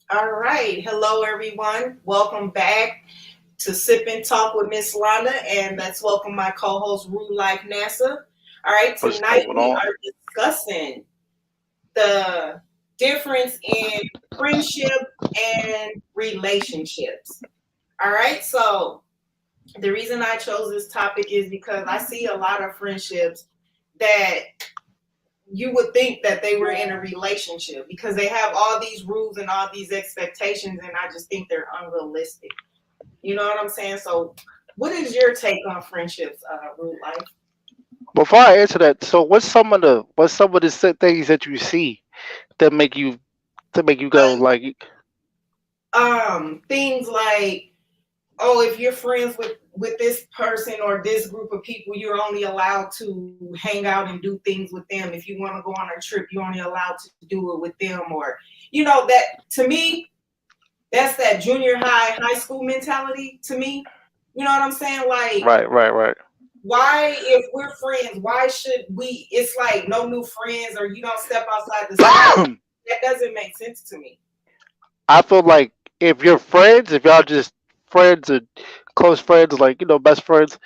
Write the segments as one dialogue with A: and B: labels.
A: All right. Hello, everyone. Welcome back to Sip and Talk with Ms.Londa, and let's welcome my co-host, Rue Life NASA. All right.
B: What's
A: Tonight
B: going
A: we
B: on?
A: are discussing the difference in friendship and relationships. All right. So the reason I chose this topic is because I see a lot of friendships that you would think that they were in a relationship because they have all these rules and all these expectations, and I just think they're unrealistic. You know what I'm saying? So, what is your take on friendships, Root Life?
B: Before I answer that, so what's some of the things that you see that make you go like,
A: Things like, oh, if you're friends with this person or this group of people, you're only allowed to hang out and do things with them. If you want to go on a trip, you're only allowed to do it with them, or that to me, that's that junior high school mentality to me. You know what I'm saying? Like,
B: right.
A: why, if we're friends, why should we? It's like no new friends, or you don't step outside the circle. That doesn't make sense to me.
B: I feel like if you're friends, if y'all just friends and close friends, like best friends,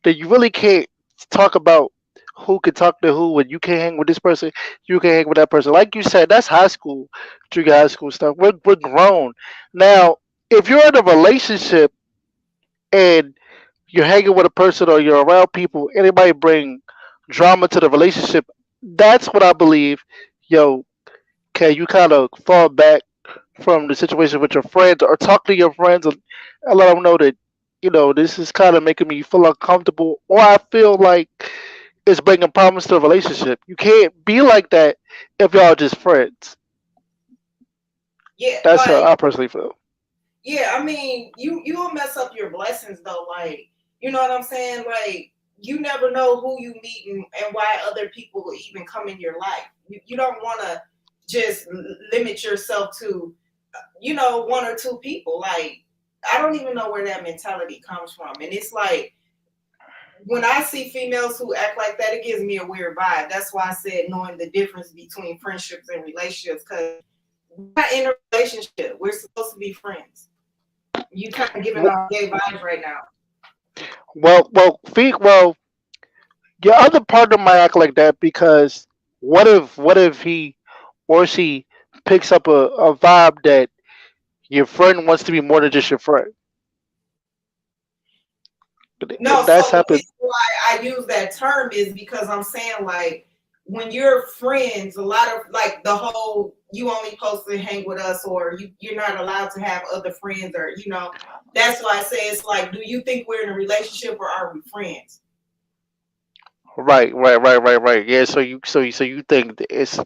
B: then you really can't talk about who can talk to who, and you can't hang with this person, you can hang with that person. Like you said, that's high school, junior high school stuff. We're grown now. If you're in a relationship and you're hanging with a person or you're around people, anybody bring drama to the relationship, that's what I believe. Yo, can you kind of fall back from the situation with your friends or talk to your friends and let them know that, this is kind of making me feel uncomfortable or I feel like it's bringing problems to the relationship. You can't be like that if y'all just friends.
A: Yeah,
B: That's how
A: like
B: I personally feel.
A: yeah. I mean, you'll mess up your blessings though. Like, you know what I'm saying? Like, you never know who you meet and why other people will even come in your life. You don't want to just limit yourself to one or two people. Like, I don't even know where that mentality comes from, and it's like when I see females who act like that, it gives me a weird vibe. That's why I said knowing the difference between friendships and relationships, because we're not in a relationship. We're supposed to be friends. You kind of giving
B: W-
A: off gay vibes right now.
B: well, your other partner might act like that because what if he or she picks up a vibe that your friend wants to be more than just your friend.
A: No,
B: That's
A: so the
B: happened.
A: reason why I use that term is because I'm saying like when you're friends, a lot of like the whole you only supposed to hang with us or you're not allowed to have other friends or that's why I say it's like, do you think we're in a relationship or are we friends?
B: Right. Yeah. So you think that it's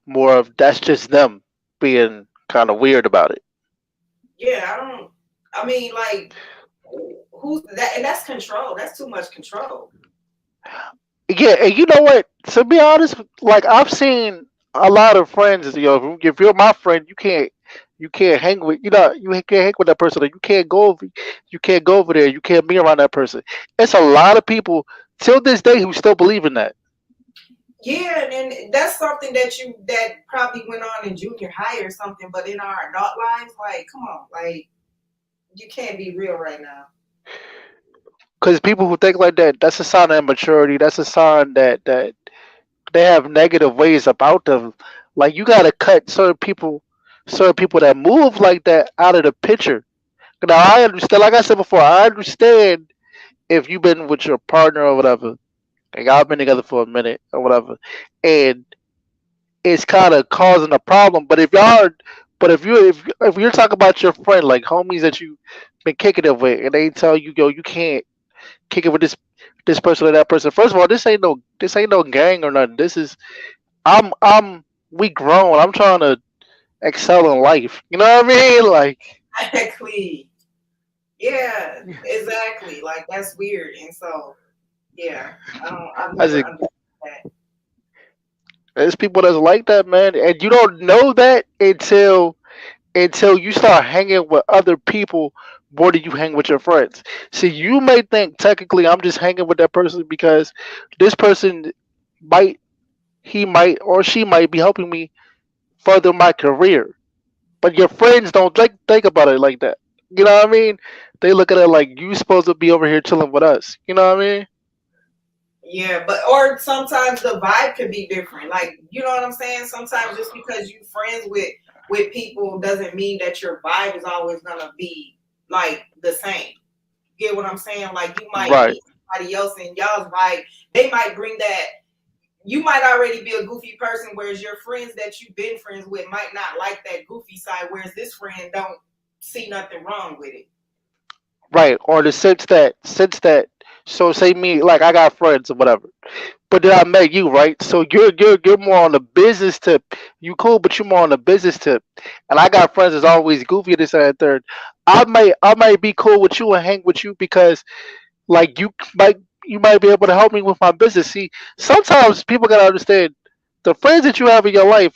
B: more of that's just them being kind of weird about it.
A: Yeah, I don't. I mean, like, who's that? And that's control. That's too much control.
B: Yeah, and you know what? To be honest, like I've seen a lot of friends. If you're my friend, you can't hang with you can't hang with that person. Or you can't go over there. You can't be around that person. It's a lot of people till this day who still believe in that.
A: Yeah, and that's something that probably went on in junior high or something. But in our adult lives, like, come on, like, you can't be real right now.
B: Because people who think like that, that's a sign of immaturity. That's a sign that they have negative ways about them. Like you gotta cut certain people that move like that out of the picture. Now I understand, like I said before, I understand if you've been with your partner or whatever, and y'all been together for a minute or whatever, and it's kind of causing a problem. But if you're talking about your friend, like homies that you been kicking it with, and they tell you, yo, you can't kick it with this person or that person. First of all, this ain't no gang or nothing. This is I'm we grown. I'm trying to excel in life. You know what I mean? Like,
A: Exactly. Yeah, exactly. Like that's weird. And so, yeah, I've
B: as
A: never
B: a
A: understood that.
B: there's people that's like that, man, and you don't know that until you start hanging with other people more than you hang with your friends. See, you may think technically I'm just hanging with that person because this person might he might or she might be helping me further my career. But your friends don't think about it like that. You know what I mean? They look at it like you supposed to be over here chilling with us. You know what I mean?
A: Yeah, but or sometimes the vibe could be different. Like, you know what I'm saying? Sometimes just because you friends with people doesn't mean that your vibe is always gonna be like the same. Get what I'm saying? Like you might
B: Right.
A: meet somebody else and y'all's vibe, they might bring that. You might already be a goofy person, whereas your friends that you've been friends with might not like that goofy side, whereas this friend don't see nothing wrong with it.
B: Right. Or the sense that so say me like I got friends or whatever. But then I met you, right? So you're more on the business tip. You cool, but you're more on the business tip. And I got friends that's always goofy this and that third. I might be cool with you and hang with you because like might you might be able to help me with my business. See, sometimes people gotta understand the friends that you have in your life,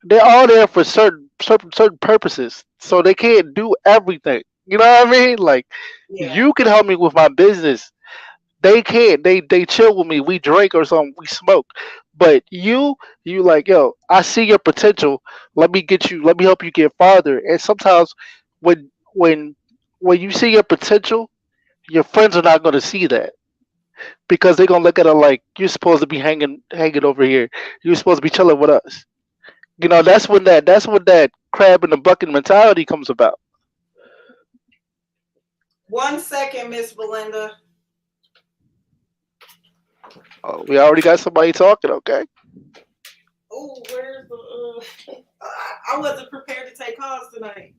B: they're all there for certain purposes. So they can't do everything. You know what I mean? Like
A: Yeah.
B: you can help me with my business, they can't. They chill with me. We drink or something. We smoke. But you like yo. I see your potential. Let me get you. Let me help you get farther. And sometimes when when you see your potential, your friends are not going to see that because they're gonna look at it like you're supposed to be hanging over here. You're supposed to be chilling with us. You know that's when that crab in the bucket mentality comes about.
A: 1 second, Miss Belinda.
B: Oh, we already got somebody talking. Okay,
A: Oh, where's the? I wasn't prepared to take calls tonight.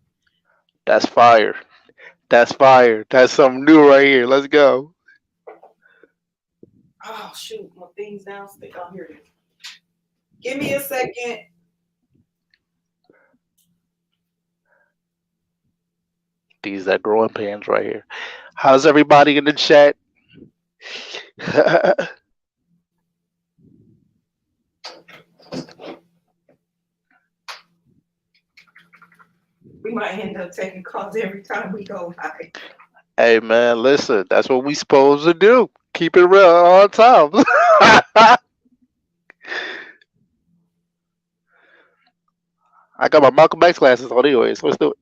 B: that's fire. That's fire. That's something new right here. Let's go.
A: Oh shoot, my thing's downstairs. Oh, here it is. Give me a second.
B: These that growing pains right here. How's everybody in the chat?
A: We might end up taking calls every time we go live.
B: Hey man, listen, that's what we supposed to do. Keep it real all the time. I got my Malcolm X glasses on anyways. Let's do it.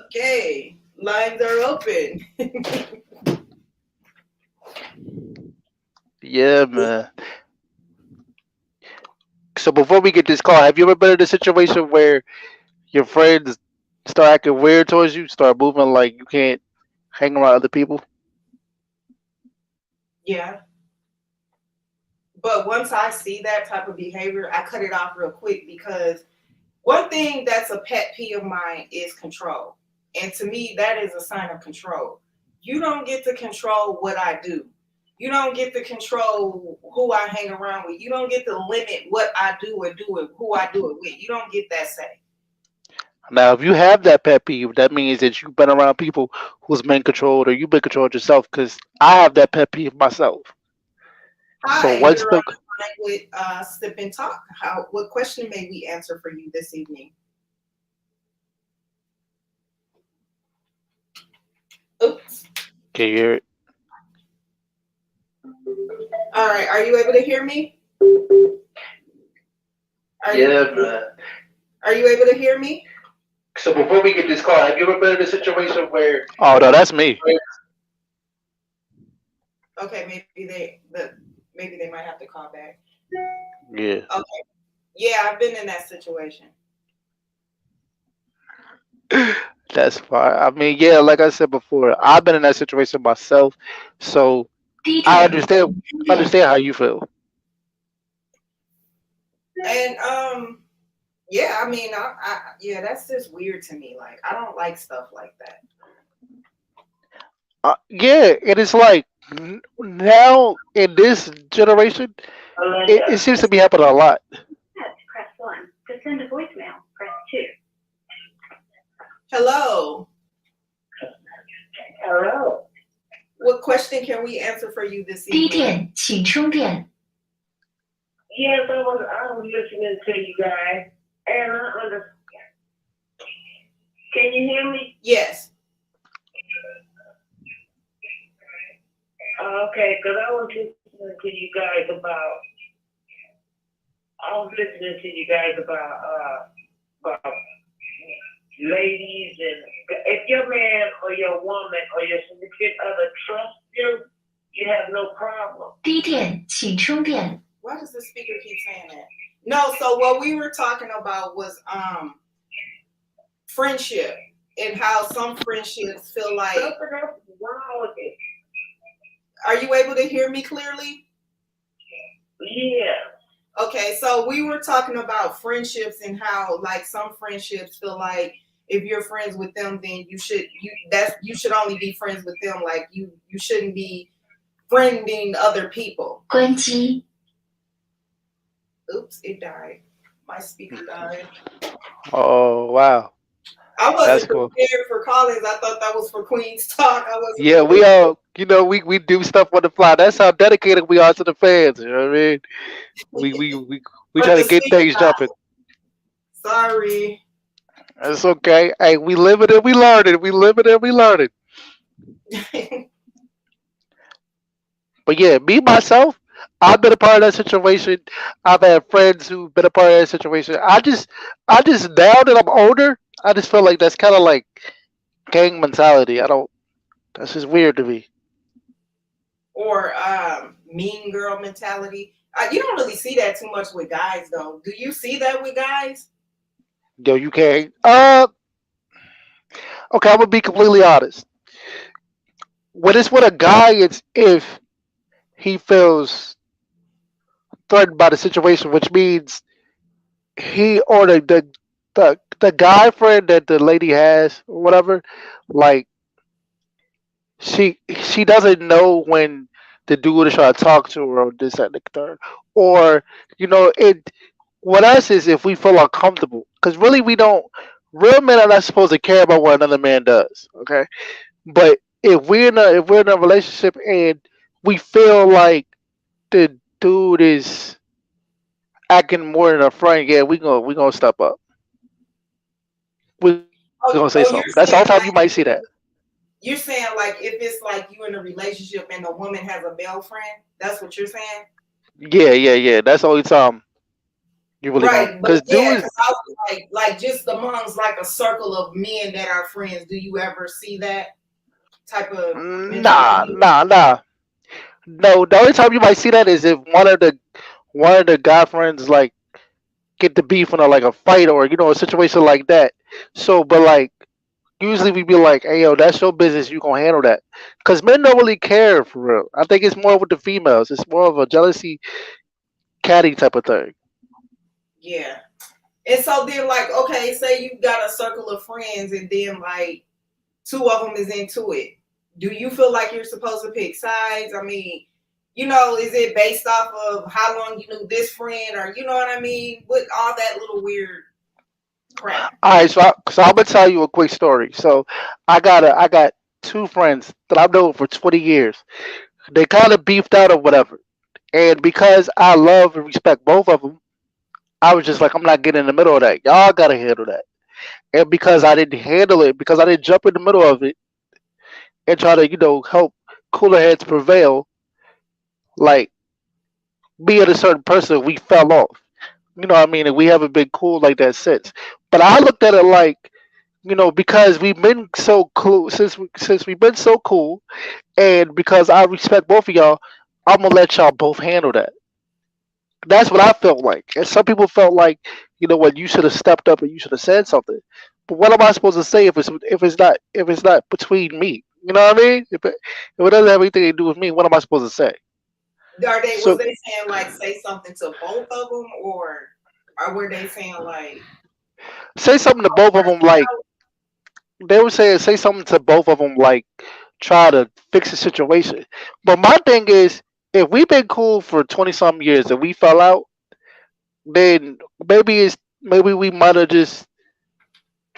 A: Okay, lines are open.
B: Yeah, man. So before we get this call, have you ever been in a situation where your friends start acting weird towards you, start moving like you can't hang around other people?
A: Yeah, but once I see that type of behavior, I cut it off real quick because one thing that's a pet peeve of mine is control. And to me, that is a sign of control. You don't get to control what I do. You don't get to control who I hang around with. You don't get to limit what I do and do it, who I do it with. You don't get that say.
B: Now, if you have that pet peeve, that means that you've been around people who's been controlled, or you've been controlled yourself. Because I have that pet peeve myself. So
A: Hi,
B: once
A: you're on
B: the
A: the line with Sip and Talk. What question may we answer for you this evening? Oops.
B: can you hear it?
A: All right. Are you able to hear me? Are you
B: Yeah, man.
A: Are you able to hear me?
B: So before we get this call, have you ever been in a situation where? Oh no, that's me.
A: Okay, maybe they might have to call back.
B: Yeah,
A: Okay. Yeah, I've been in that situation.
B: that's fine. I mean, yeah, like I said before, I've been in that situation myself, so I understand how you feel.
A: And yeah, I mean, yeah, that's just weird to me. Like, I don't like stuff like that.
B: Yeah, and it's like now in this generation, it
A: Alexa.
B: seems to be happening a lot.
A: Press 1. To send a voicemail, press 2. Hello. Hello. What question can we answer for you this evening?
C: Yes, I was listening to you guys, and I understand. Can you hear me?
A: Yes.
C: Okay, because I was listening to you guys about. I was listening to you guys about about ladies, and if your man or your woman or your significant other trusts you, you have no problem.
D: 低电请充电。
A: Why does the speaker keep saying that? No, so what we were talking about was friendship and how some friendships feel like.
C: Nothing else is wrong with it.
A: Are you able to hear me clearly?
C: Yeah.
A: Okay, so we were talking about friendships and how like some friendships feel like if you're friends with them, then you should only be friends with them. Like you shouldn't be friending other people.
D: 关机。
A: Oops, it died. My speaker died.
B: Oh wow,
A: I
B: that's
A: wasn't
B: cool.
A: prepared for callings. I thought that was for Queen's Talk. I wasn't
B: Yeah, we
A: prepared.
B: all, we do stuff on the fly. That's how dedicated we are to the fans. You know what I mean? We
A: But
B: try to
A: the
B: get
A: speaker
B: things jumping.
A: died. Sorry.
B: It's okay. Hey, we live it and we learn it. We live it and we learn it. But yeah, me myself, I've been a part of that situation. I've had friends who've been a part of that situation. I just now that I'm older, I just feel like that's kind of like gang mentality. I don't. That's just weird to me.
A: Or mean girl mentality. You don't really see that too much with guys, though. Do you see that with guys?
B: Yo, you can't. Okay, I'm gonna be completely honest. When it's with a guy, it's if he feels threatened by the situation, which means he or the guy friend that the lady has or whatever, like she doesn't know when the dude is trying to talk to her or this that and the third, or it. With us is if we feel uncomfortable, because really we don't. Real men are not supposed to care about what another man does. Okay, but if we're in a relationship and we feel like the dude is acting more than a friend, yeah, we gonna step up. We're gonna say something.
A: Oh,
B: That's the only time you might see that.
A: you're saying like if it's like you in a relationship and the woman has a male friend, that's what you're saying,
B: Yeah. That's the only time you really gonna.
A: right? But
B: Cause
A: yeah,
B: dudes,
A: because I was like just amongst like a circle of men that are friends. Do you ever see that type of
B: nah,
A: mentality?
B: nah, nah. No, the only time you might see that is if one of the guy friends like get the beef in like a fight or a situation like that. So, but like usually we be like, hey yo, that's your business. You gonna handle that? Cause men don't really care for real. I think it's more with the females. It's more of a jealousy, catty type of thing.
A: Yeah. And so then like okay, say you got a circle of friends and then like two of them is into it. Do you feel like you're supposed to pick sides? I mean, is it based off of how long you knew this friend, or you know what I mean? With all that little weird crap.
B: All right, so I'm gonna tell you a quick story. So I got two friends that I've known for 20 years. They kind of beefed out or whatever, and because I love and respect both of them, I was just like, I'm not getting in the middle of that. Y'all gotta handle that. And because I didn't handle it, because I didn't jump in the middle of it and try to help cooler heads prevail, like me and a certain person, we fell off. You know what I mean? And we haven't been cool like that since. But I looked at it like, because we've been so cool since we've been so cool, and because I respect both of y'all, I'm gonna let y'all both handle that. That's what I felt like. And some people felt like, what, you should have stepped up and you should have said something. But what am I supposed to say if it's not between me? You know what I mean? If it doesn't have anything to do with me, what am I supposed to say?
A: Was
B: So
A: they saying like say something to both of them, or were they saying like
B: say something to both of them, like they were saying, say something to both of them, like try to fix the situation. But my thing is, if we've been cool for 20 some years and we fell out, then maybe we might have just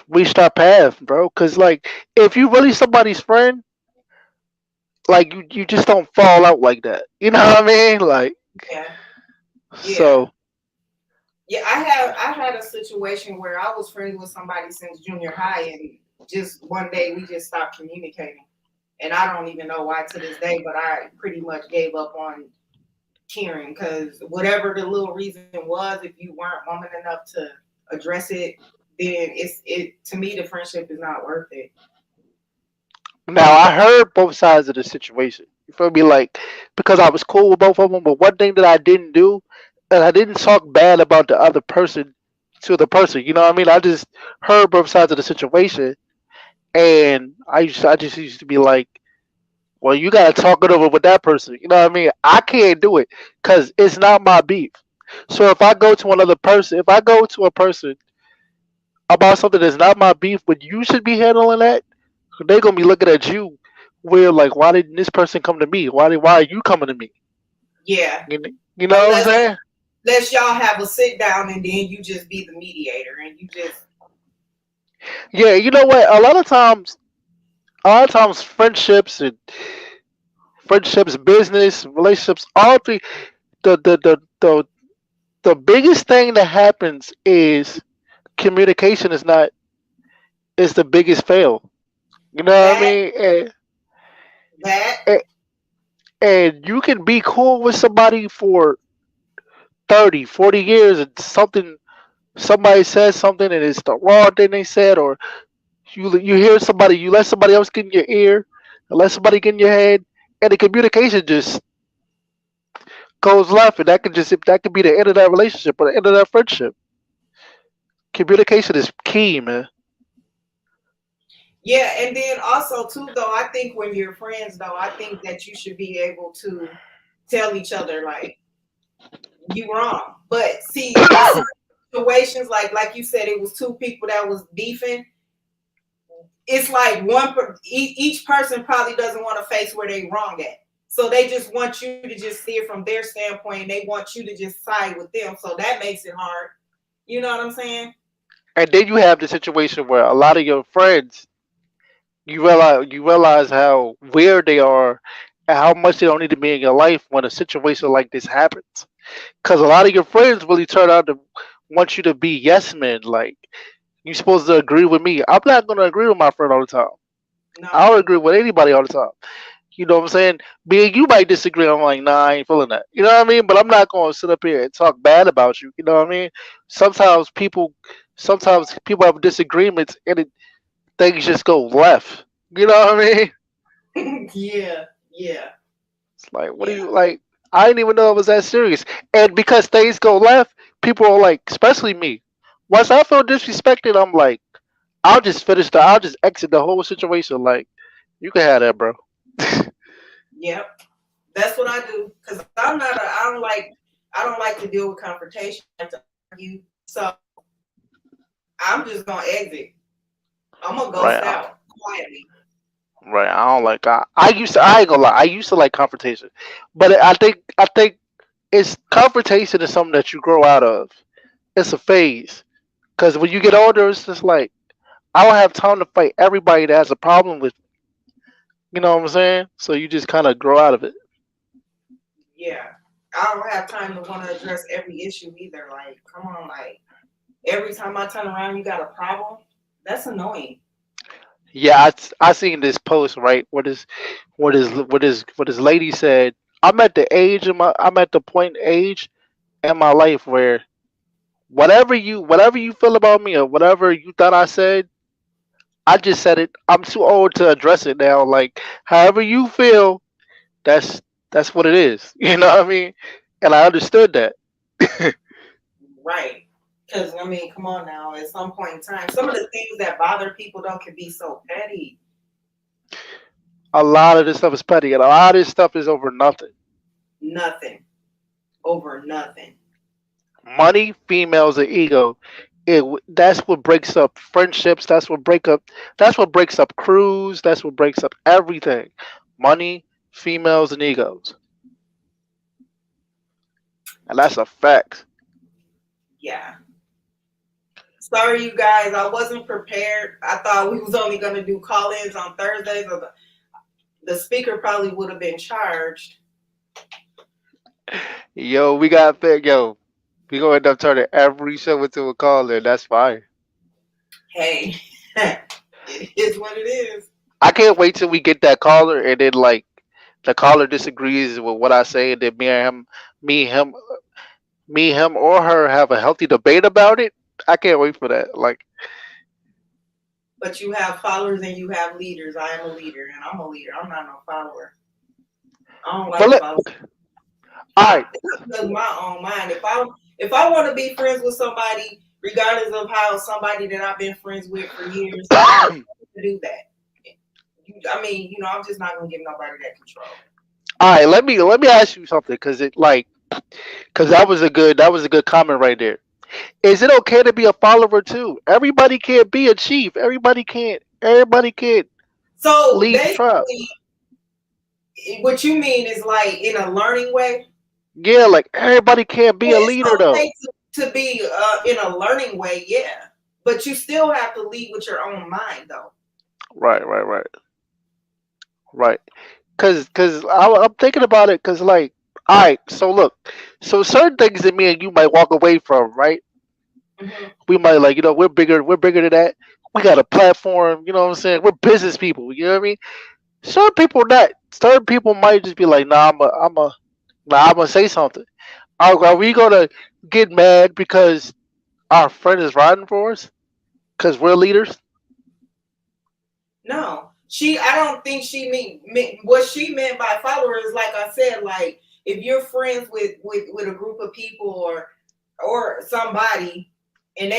B: reached our path, bro. Cause like if you really somebody's friend, like you just don't fall out like that. You know what I mean? Like
A: yeah, yeah,
B: so.
A: yeah? I had a situation where I was friends with somebody since junior high, and just one day we just stopped communicating, and I don't even know why to this day, but I pretty much gave up on caring because whatever the little reason was, if you weren't woman enough to address it, then it to me the friendship is not worth it.
B: Now I heard both sides of the situation. You feel me? Like because I was cool with both of them, but one thing that I didn't do, and I didn't talk bad about the other person to the person. You know what I mean? I just heard both sides of the situation, and I just used to be like, well, you gotta talk it over with that person. You know what I mean? I can't do it because it's not my beef. So if I go to another person, if I go to a person about something that's not my beef, but you should be handling that, they're gonna be looking at you weird, like, why didn't this person come to me? Why are you coming to me?
A: Yeah,
B: You know what I'm
A: unless
B: saying?
A: y'all have a sit down and then you just be the mediator and you just
B: Yeah, you know what? A lot of times, friendships, business, relationships, all three. The the biggest thing that happens is communication is the biggest fail. You know what I
A: that
B: mean?
A: that
B: And, and you can be cool with somebody for 30, 40 years and somebody says something and it's the wrong thing they said, or you hear somebody, you let somebody else get in your ear, and let somebody get in your head, and the communication just goes left, and that could be the end of that relationship or the end of that friendship. Communication is key, man.
A: yeah, and then also too though, I think when you're friends though, I think that you should be able to tell each other like you wrong. But see, in certain situations, like you said, it was two people that was beefing. It's like each person probably doesn't want to face where they wrong at. So they just want you to just see it from their standpoint. And they want you to just side with them. So that makes it hard. You know what I'm saying?
B: And then you have the situation where a lot of your friends, you realize how weird they are and how much they don't need to be in your life when a situation like this happens. Because a lot of your friends really turn out to want you to be yes men. Like you're supposed to agree with me. I'm not gonna agree with my friend all the time. I
A: No.
B: don't agree with anybody all the time. You know what I'm saying? Being you might disagree. I'm like, nah, I ain't feeling that. You know what I mean? But I'm not gonna sit up here and talk bad about you. You know what I mean? Sometimes people, sometimes people have disagreements and things just go left. You know what I mean?
A: Yeah. Yeah.
B: It's like, what do
A: Yeah.
B: you like? I didn't even know it was that serious. And because things go left, people are like, especially me. Once I feel disrespected, I'm like, I'll just exit the whole situation. Like, you can have that, bro.
A: Yep. That's what I do. Cause I don't like to deal with confrontation. I like to argue. So I'm just gonna exit. I'm gonna
B: Right.
A: ghost out quietly.
B: Right. I don't like. I ain't gonna lie. I used to like confrontation, but I think it's confrontation is something that you grow out of. It's a phase. Cause when you get older, it's just like I don't have time to fight everybody that has a problem with. You know what I'm saying? So you just kind of grow out of it.
A: Yeah. I don't have time to want to address every issue either. Like, come on, like every time I turn around, you got a problem. That's annoying.
B: Yeah, I seen this post right what this lady said. I'm at the point age in my life where whatever you feel about me or whatever you thought I said, I just said it. I'm too old to address it now. Like however you feel, that's that's what it is. You know what I mean? And I understood that.
A: Right. Because, I mean, come on now. At some point in time, some of the things that bother people don't can be so petty.
B: A lot of this stuff is petty, and a lot of this stuff is over nothing.
A: Nothing over nothing.
B: Money, females, and ego. That's what breaks up friendships. That's what breaks up crews. That's what breaks up everything. Money, females, and egos, and that's a fact.
A: Yeah. Sorry, you guys. I wasn't prepared. I thought we was only going to do call-ins on Thursdays. Or the speaker probably would have been charged.
B: Yo, we got thick. Yo, we gonna end up turning every show into a call in. That's fine.
A: Hey, it is what it is.
B: I can't wait till we get that caller, and then like the caller disagrees with what I say, and then me, him, or her have a healthy debate about it. I can't wait for that. Like,
A: But you have followers and you have leaders. I am a leader and I'm a leader. I'm not no follower. I don't
B: but
A: like
B: let,
A: followers.
B: all
A: I
B: right,
A: That's just my own mind. If I want to be friends with somebody, regardless of how somebody that I've been friends with for years, I have
B: all
A: to do that. I mean, I'm just not gonna give nobody that control.
B: right. Let me ask you something, because it like, because that was a good comment right there. Is it okay to be a follower too? Everybody can't be a chief. Everybody can't. Everybody can't
A: So
B: lead the tribe.
A: basically, what you mean is like in a learning way.
B: Yeah, like everybody can't be a
A: It's
B: leader though.
A: okay to be in a learning way, yeah. But you still have to lead with your own mind, though.
B: Right, right, right, right. Cause I'm thinking about it. Cause like, all right. So look, so certain things that me and you might walk away from, right?
A: Hmm.
B: We might like, we're bigger than that. We got a platform. You know what I'm saying? We're business people. You know what I mean? Certain people not. Certain people might just be like, nah, nah, I'm gonna say something. Are we gonna get mad because our friend is riding for us? Cause we're leaders?
A: No, I don't think she mean what she meant by followers. Like I said, like if you're friends with a group of people or somebody, and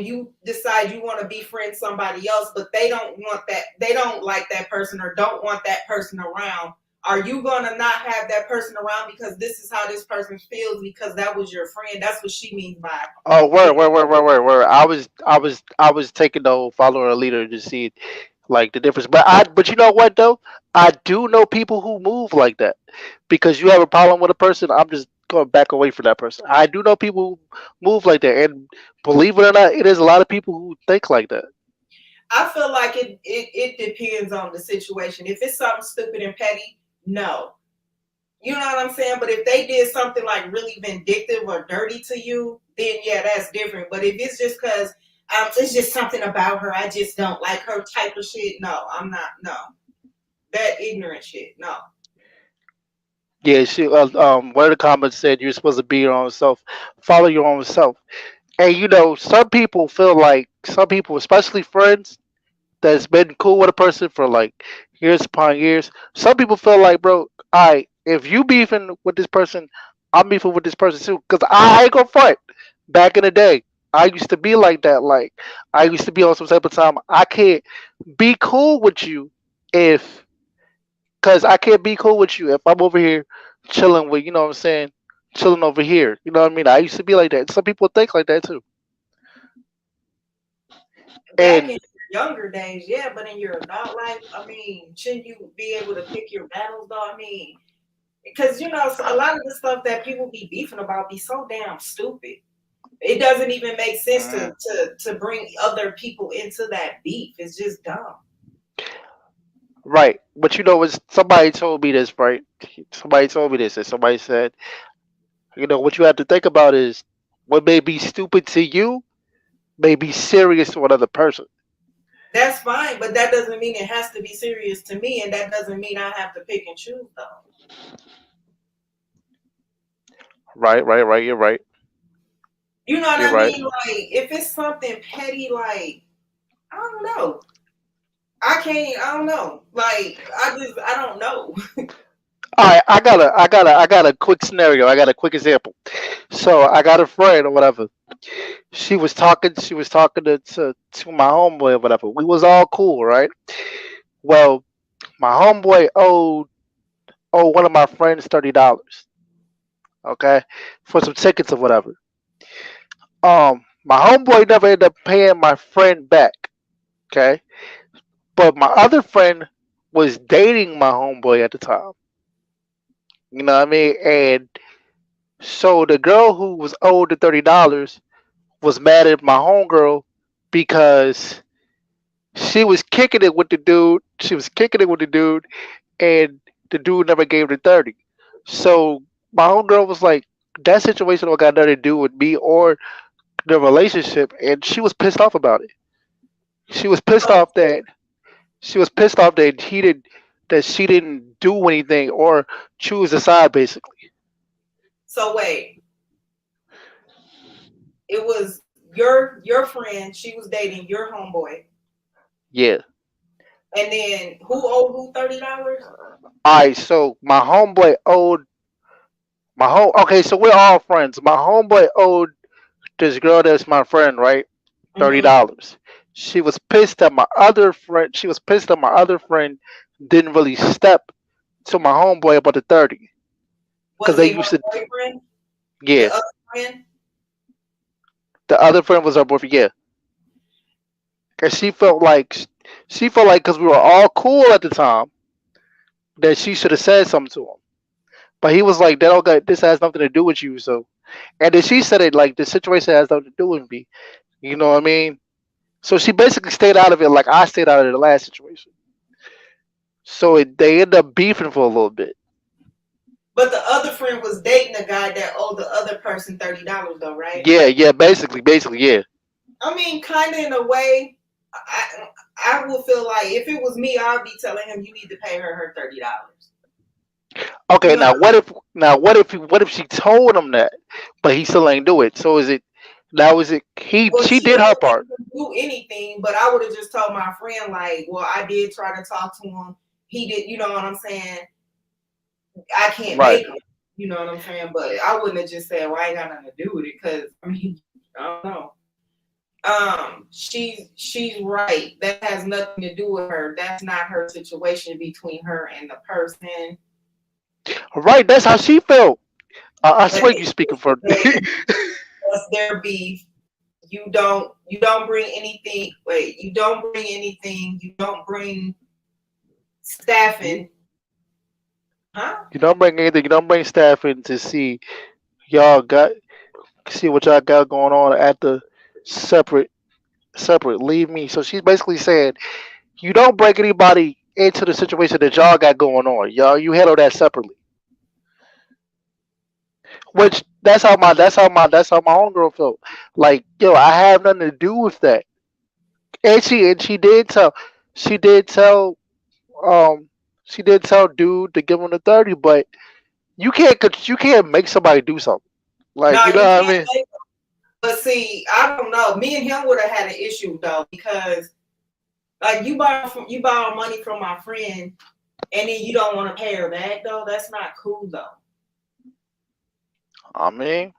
A: you decide you want to befriend somebody else, but they don't like that person or don't want that person around. Are you gonna not have that person around because this is how this person feels because that was your friend? That's what she means by
B: Oh,
A: you.
B: where. I was taking the whole follower and leader to see like the difference. But you know what though? I do know people who move like that. Because you have a problem with a person, I'm just going back away from that person. I do know people who move like that, and believe it or not, it is a lot of people who think like that.
A: I feel like it depends on the situation. If it's something stupid and petty, no. You know what I'm saying? But if they did something like really vindictive or dirty to you, then yeah, that's different. But if it's just because it's just something about her, I just don't like her type of shit. No, I'm not. No, that ignorant shit. No.
B: Yeah, one of the comments said you're supposed to be your own self, follow your own self. And some people, especially friends, that's been cool with a person for like years upon years. Some people feel like, bro, if you beefing with this person, I'm beefing with this person too. Cause I ain't gonna fight. Back in the day, I used to be like that. Like I used to be on some type of time. I can't be cool with you if, cause I can't be cool with you if I'm over here chilling with, you know what I'm saying, chilling over here. You know what I mean? I used to be like that. Some people think like that too.
A: Back in
B: And
A: your younger days, yeah, but in your adult life, I mean, shouldn't you be able to pick your battles, though? I mean, because a lot of the stuff that people be beefing about be so damn stupid. It doesn't even make sense
B: mm,
A: to bring other people into that beef. It's just dumb.
B: right, but somebody told me this, right? Somebody told me this, and somebody said, what you have to think about is what may be stupid to you may be serious to another person.
A: That's fine, but that doesn't mean it has to be serious to me, and that doesn't mean I have to pick and choose though.
B: Right, right, right. You're right.
A: You know what
B: You're
A: I
B: right.
A: mean? Like if it's something petty, like I don't know. I don't know. Like I don't know.
B: All right, I got a quick scenario. I got a quick example. So I got a friend or whatever. She was talking to my homeboy or whatever. We was all cool, right? Well, my homeboy owed one of my friends $30. Okay, for some tickets or whatever. My homeboy never ended up paying my friend back. Okay, but my other friend was dating my homeboy at the time. You know what I mean? And so the girl who was owed the $30 was mad at my homegirl because she was kicking it with the dude. She was kicking it with the dude, and the dude never gave her 30. So my homegirl was like, that situation don't got nothing to do with me or the relationship, and she was pissed off about it. She was pissed
A: So
B: off that she was pissed off that she didn't do anything or choose a side basically.
A: wait, it was your friend, she was dating your homeboy,
B: Yeah.
A: and then who owed who $30?
B: Alright, so my homeboy owed my home. Okay, so we're all friends. My homeboy owed this girl that's my friend, right? thirty
A: Mm-hmm.
B: dollars. She was pissed that my other friend. She was pissed that my other friend didn't really step to my homeboy about the 30, because
A: Was
B: they
A: it her
B: used to.
A: boyfriend,
B: Yeah,
A: the other friend?
B: the other friend was her boyfriend. Yeah, cause she felt like because we were all cool at the time that she should have said something to him. But he was like, "That don't got this has nothing to do with you." So, and then she said it like the situation has nothing to do with me. You know what I mean? So she basically stayed out of it like I stayed out of the last situation. So they ended up beefing for a little bit.
A: But the other friend was dating a guy that owed the other person $30 though, right?
B: Yeah, yeah, basically, yeah.
A: I mean, kind of in a way. I would feel like if it was me, I'd be telling him you need to pay her $30. You
B: Okay,
A: know,
B: what if she told him that, but he still ain't do it? So is it now? Is it
A: well,
B: she
A: she
B: did her
A: ain't
B: part?
A: do anything, but I would have just told my friend like, well, I did try to talk to him. He did, you know what I'm saying? I can't
B: Right.
A: make him. You know what I'm saying? But I wouldn't have just said, well, I ain't got nothing to do with it because I mean, I don't know. She's right. That has nothing to do with her. That's not her situation between her and the person.
B: Right. That's how she felt. I
A: But
B: swear you speaking for.
A: that's their beef. You don't bring anything. Wait, you don't bring anything. You don't bring
B: you,
A: staffing, huh?
B: you don't bring anything. You don't bring staff in to see y'all got see what y'all got going on at the separate separate. Leave me. So she's basically saying you don't break anybody into the situation that y'all got going on. Y'all, you handle that separately. Which that's how my own girl felt. Like, yo, I have nothing to do with that. And she did tell she did tell um she did tell dude to give him the 30, but you can't make somebody do something. Like,
A: No,
B: you know
A: you
B: what I
A: can't
B: mean?
A: make. But see, I don't know. Me and him would have had an issue though because like you borrow money from my friend and then you don't want to pay her back though. That's not cool though.
B: I mean,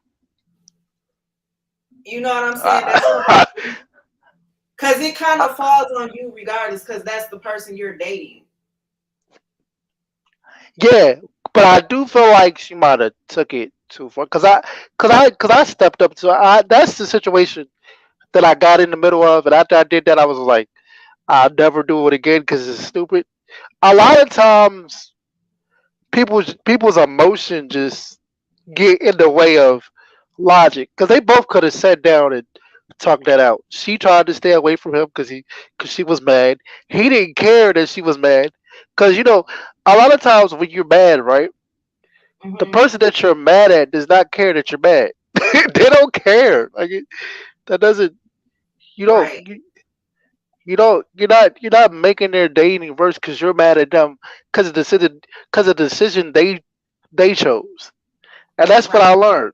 A: You know what I'm saying? That's not
B: I,
A: because it kind of falls on you regardless because that's the person you're dating.
B: yeah, but I do feel like she might have took it too far cuz I stepped up to I that's the situation that I got in the middle of, and after I did that I was like I'll never do it again cuz it's stupid. A lot of times people's emotion just get in the way of logic because they both could have sat down and talked that out. She tried to stay away from him because she was mad. He didn't care that she was mad because a lot of times when you're mad, right, the
A: Hmm.
B: person that you're mad at does not care that you're mad. They don't care. That doesn't you don't
A: Right,
B: you're not making their dating worse because you're mad at them because of the decision they chose. And that's what
A: right.
B: I learned.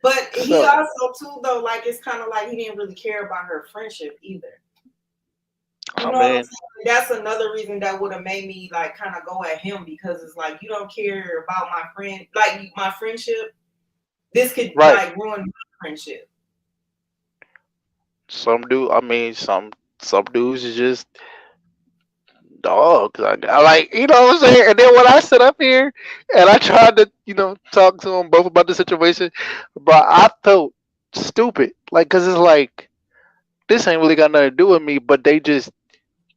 A: But he
B: So,
A: also too though, like it's kind of like he didn't really care about her friendship either. You
B: I
A: know what I'm
B: mean,
A: saying? That's another reason that would have made me like kind of go at him because it's like you don't care about my friend, like my friendship. This could
B: right.
A: like ruin my friendship.
B: I mean, some dudes is just dogs. I like, you know what I'm saying? And then when I sit up here and I tried to, talk to them both about the situation, but I felt stupid. Like, cause it's like, this ain't really got nothing to do with me, but they just,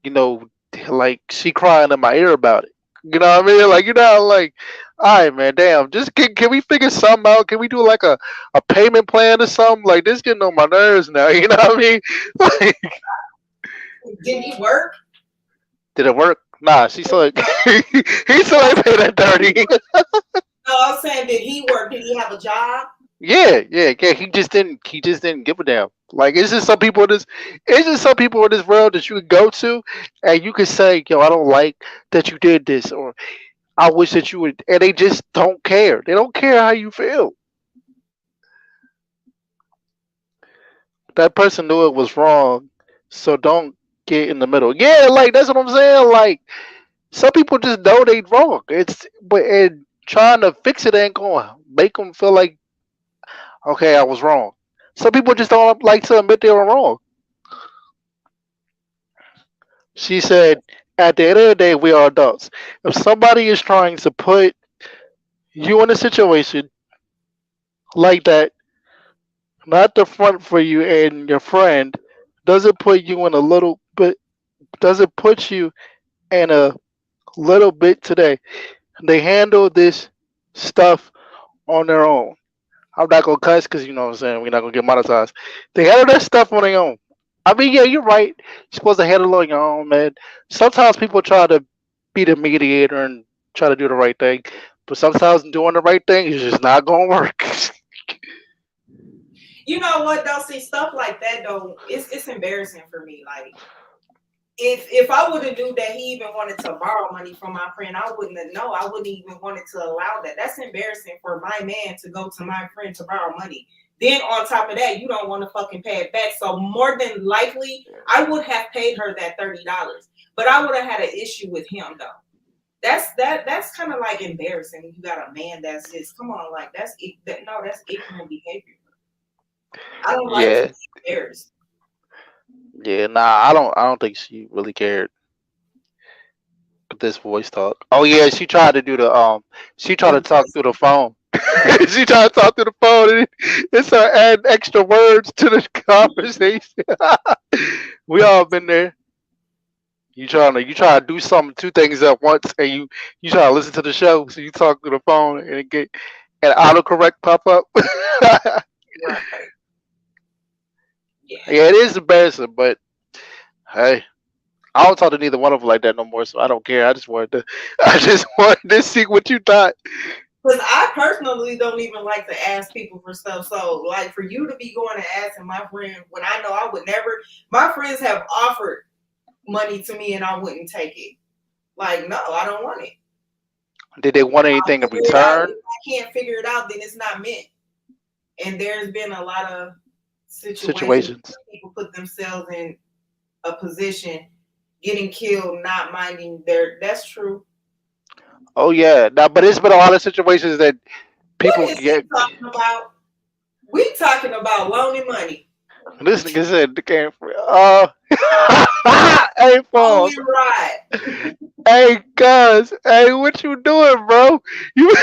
B: you know, like she crying in my ear about it. You know what I mean? Like, like, all right, man, damn. Just can we figure something out? Can we do like a payment plan or something? Like, this getting on my nerves now. You know what I mean? Like,
A: Did he work?
B: did it work? Nah, she still like, he still ain't paid that 30.
A: No, I was saying, did he work? Did he have a job?
B: Yeah. He just didn't give a damn. Like, it's just some people in this world that you could go to and you could say, yo, I don't like that you did this, or I wish that you would, and they just don't care. They don't care how you feel. that person knew it was wrong, so don't get in the middle. Yeah, like that's what I'm saying. Like some people just know they wrong. It's but and trying to fix it ain't going to make them feel like okay, I was wrong. Some people just don't like to admit they were wrong. She said, at the end of the day, we are adults. If somebody is trying to put you in a situation like that, not the front for you and your friend, doesn't put you in a little bit, doesn't put you in a little bit today. They handle this stuff on their own. I'm not gonna cuss because you know what I'm saying. We're not gonna get monetized. They handle that stuff on their own. I mean, yeah, you're right. You're supposed to handle it on your own, man. Sometimes people try to be the mediator and try to do the right thing, but sometimes doing the right thing is just not gonna work.
A: You know what though? See, stuff like that though, it's embarrassing for me. Like if I would have knew that he even wanted to borrow money from my friend, I wouldn't have known. I wouldn't even wanted to allow that. That's embarrassing for my man to go to my friend to borrow money. Then on top of that, you don't want to fucking pay it back. So more than likely, I would have paid her that $30, but I would have had an issue with him though. That's kind of like embarrassing when you got a man that's just come on, like that's ignorant behavior. I don't like to
B: Yeah,
A: be embarrassed.
B: yeah, nah, I don't think she really cared with this voice talk. Oh yeah, she tried to do she tried
A: The
B: to talk
A: voice.
B: through the phone. She tried to talk through the phone and it's her adding extra words to the conversation. We all been there. You try to do something, two things at once, and you try to listen to the show, so you talk through the phone and it get an autocorrect pop up. Yeah,
A: Right. Yeah.
B: it is embarrassing, but hey, I don't talk to neither one of them like that no more, so I don't care. I just wanted to see what you thought.
A: Because I personally don't even like to ask people for stuff. So, like, for you to be going and asking my friend when I know I would never, my friends have offered money to me and I wouldn't take it. Like, no, I don't want it.
B: Did they want
A: I'll
B: anything in
A: figure it out. If
B: return?
A: I can't figure it out, then it's not meant. And there's been a lot of situations
B: Situations.
A: where people put themselves in a position getting killed, not minding their. That's true.
B: Oh yeah, now but it's been a lot of situations that
A: What
B: people
A: is he
B: get.
A: talking about? We talking about loaning money.
B: This nigga said they came for hey,
A: Oh,
B: pause.
A: you're right.
B: Hey, guys. Hey, what you doing, bro? You.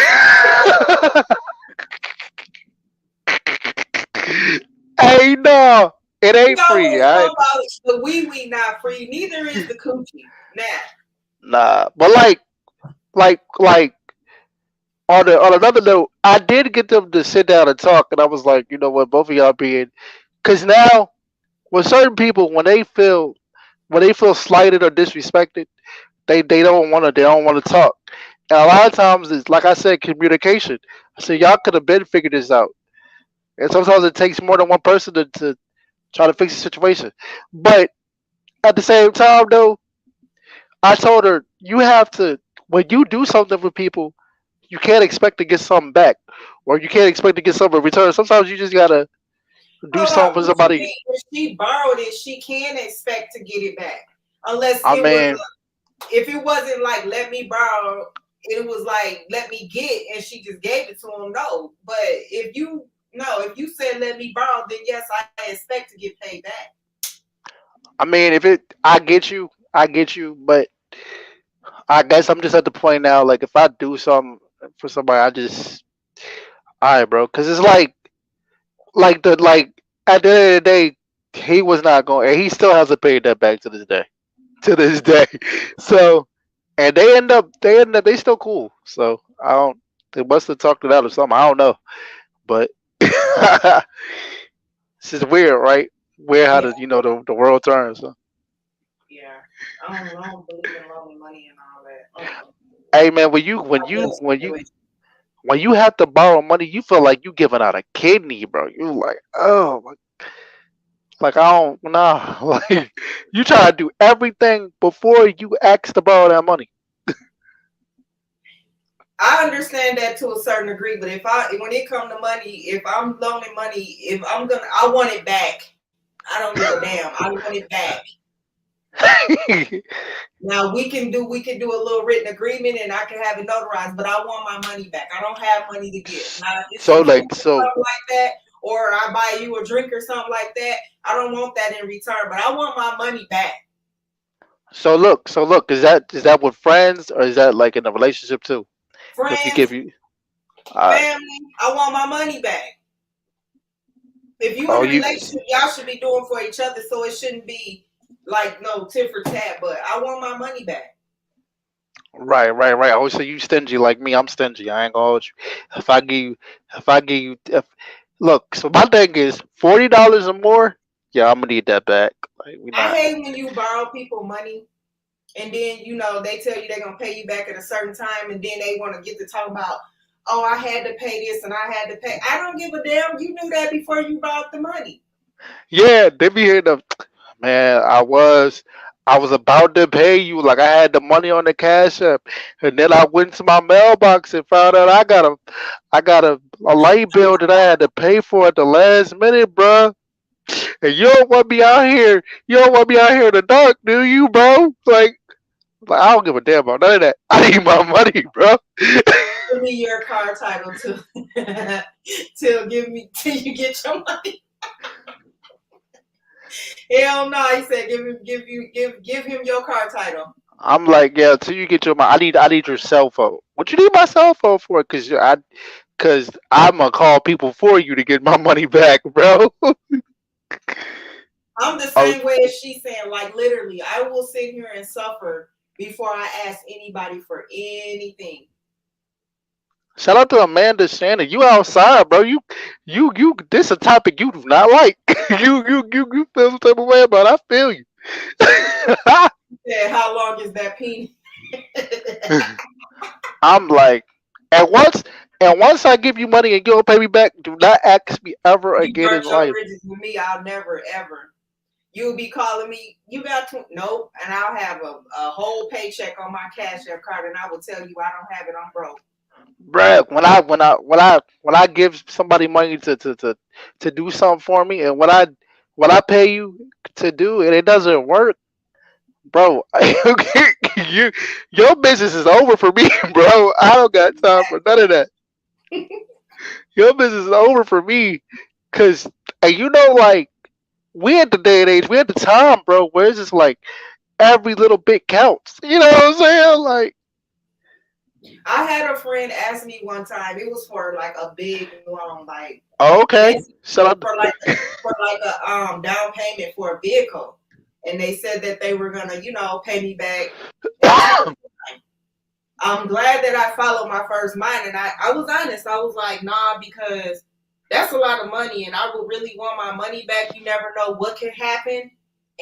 B: Hey, no, it
A: You
B: ain't free.
A: always
B: I
A: talk about the wee not free. Neither is the coochie. Now,
B: nah, but like on another note, I did get them to sit down and talk, and I was like, you know what, both of y'all being, because now with certain people when they feel slighted or disrespected, they don't want to talk. And a lot of times it's like I said, communication. I said y'all could have been figured this out. And sometimes it takes more than one person to try to fix the situation. But at the same time though, I told her you have to when you do something for people, you can't expect to get something back. Or you can't expect to get something in return. Sometimes you just gotta do
A: hold
B: something
A: up.
B: for
A: What you
B: somebody.
A: mean? If she borrowed it, she can expect to get it back, unless
B: I
A: it was.
B: mean,
A: If it wasn't like let me borrow, it was like let me get, and she just gave it to him. No, but if you no, if you said let me borrow, then yes, I expect to get paid back.
B: if it, I get you, but I guess I'm just at the point now. Like, if I do something for somebody, I just, all right, bro, because it's like at the end of the day, he was not going, and he still hasn't paid that back to this day. To this day, so and they still cool. So I don't. They must have talked it out or something. I don't know, but it's just weird, right? Weird how
A: Yeah,
B: the world turns. So.
A: yeah. I don't believe in loaning money and all that.
B: Hey man,
A: I will do it.
B: when you have to borrow money, you feel like you giving out a kidney, bro. You like, oh, like I don't nah. Like you try to do everything before you ask to borrow that money.
A: I understand that to a certain degree, but if I when it come to money, if I'm loaning money, if I'm gonna, I want it back. I don't give a damn. I want it back. Now we can do a little written agreement and I can have it notarized, but I want my money back. I don't have money to give. Now if it's
B: So
A: some food
B: like
A: or
B: so
A: something like that, or I buy you a drink or something like that, I don't want that in return, but I want my money back.
B: so look, is that with friends or is that like in a relationship too? If you give
A: Friends,
B: you uh
A: family, I want my money back. If you in
B: oh
A: a
B: you
A: relationship, y'all should be doing for each other, so it shouldn't be like no tit for tat. But I want my money back.
B: right. Oh, so you stingy like me? I'm stingy. I ain't gonna hold you. If I give you, if look, so my thing is $40 or more. Yeah, I'm gonna need that back. Like we
A: I
B: not.
A: hate when you borrow people money and then they tell you they're gonna pay you back at a certain time, and then they want to get to talk about, oh, I had to pay this and I had to pay. I don't give a damn. You knew that before you bought the money.
B: Yeah, they be here to man. I was about to pay you. Like I had the money on the cash app, and then I went to my mailbox and found out I got a light bill that I had to pay for at the last minute, bruh. And you don't want me out here. You don't want me out here in the dark, do you, bro? Like I don't give a damn about none of that. I need my money, bro.
A: Give me your car title to till give me till you get your money. Hell no, he said give him your car title.
B: I'm like, yeah, till you get your money. I need your cell phone. What you need my cell phone for? Cause I'm gonna call people for you to get my money back, bro.
A: I'm the
B: Oh,
A: same way as she's saying, like literally, I will sit here and suffer before I ask anybody for anything.
B: shout out to Amanda Shannon. You outside, bro. You. This a topic you do not like. You feel some type of way about. I feel you.
A: Yeah, how long is that penis?
B: I'm like, and once I give you money and you don't pay me back, do not ask me ever
A: You
B: again in
A: burnt your
B: life.
A: bridges with me. I'll never ever. You'll be calling me. You got to nope, and I'll have a whole paycheck on my Cash App card, and I will tell you I don't have it. I'm broke.
B: Bruh, when I give somebody money to do something for me, and when I pay you to do and it doesn't work, bro, you your business is over for me, bro. I don't got time for none of that. Your business is over for me, cause and like we at the day and age, we at the time, bro, where it's just like every little bit counts. You know what I'm saying? Like,
A: I had a friend ask me one time. It was for like a big loan, like
B: oh, okay,
A: basically
B: shout out.
A: for like a down payment for a vehicle, and they said that they were gonna pay me back in time. I'm glad that I followed my first mind, and I was honest. I was like, nah, because that's a lot of money, and I would really want my money back. You never know what can happen,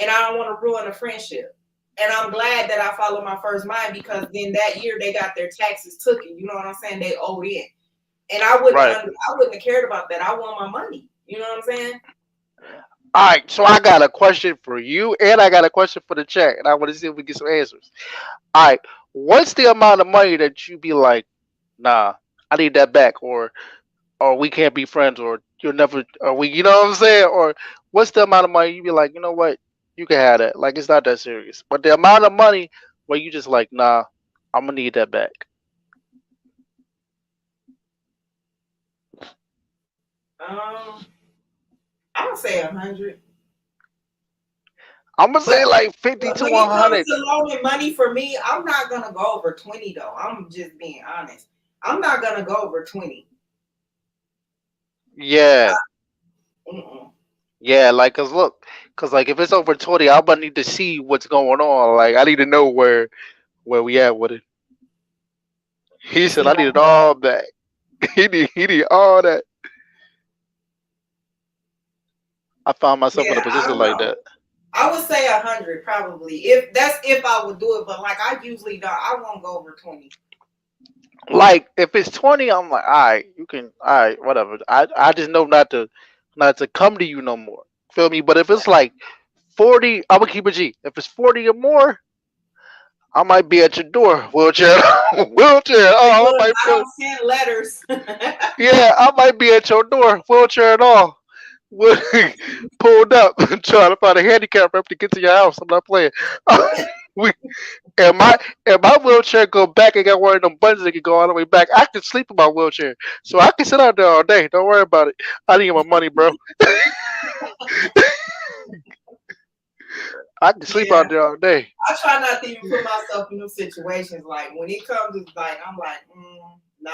A: and I don't want to ruin a friendship. And I'm glad that I followed my first mind because then that year they got their taxes taken. You know what I'm saying? They owed in, and
B: Right.
A: I wouldn't have cared about that. I want my money. You know what I'm saying?
B: All right, so I got a question for you, and I got a question for the chat, and I want to see if we get some answers. All right, what's the amount of money that you be like, nah, I need that back, or we can't be friends, or you'll never, or we, you know what I'm saying, or what's the amount of money you be like, you know what, you can have that, like it's not that serious, but the amount of money where you just like, nah, I'm gonna need that back.
A: Um, I would say 100.
B: I'm gonna
A: But
B: say like 50 to
A: when it comes
B: 100.
A: to loaning money for me, I'm not gonna go over 20 though. I'm just being honest. I'm not gonna go over 20.
B: Yeah,
A: Mm-mm.
B: yeah, like, cause look, cause like if it's over 20, I'm gonna need to see what's going on. Like I need to know where we at with it. He said
A: See,
B: I need it all back. He need all that. I found myself in a
A: yeah, I
B: position
A: don't
B: like
A: know.
B: that.
A: I would say 100 probably. If I would do it, but like I usually don't. I won't go over 20.
B: Like if it's 20, I'm like, all right, you can, all right, whatever. I just know not to come to you no more. Feel me? But if it's like 40, I'm gonna keep it G. If it's 40 or more, I might be at your door, wheelchair, wheelchair.
A: Hey,
B: Oh, I
A: look,
B: might
A: I
B: put,
A: don't send letters.
B: yeah, I might be at your door, wheelchair and all. pulled up trying to find a handicap ramp to get to your house. I'm not playing. we and my wheelchair go back and got one of them buttons that can go all the way back. I can sleep in my wheelchair, so I can sit out there all day. Don't worry about it. I need my money, bro. I can sleep
A: Yeah,
B: out there all day.
A: I try not to even put myself in those situations. Like when it comes, it's like I'm like, nah,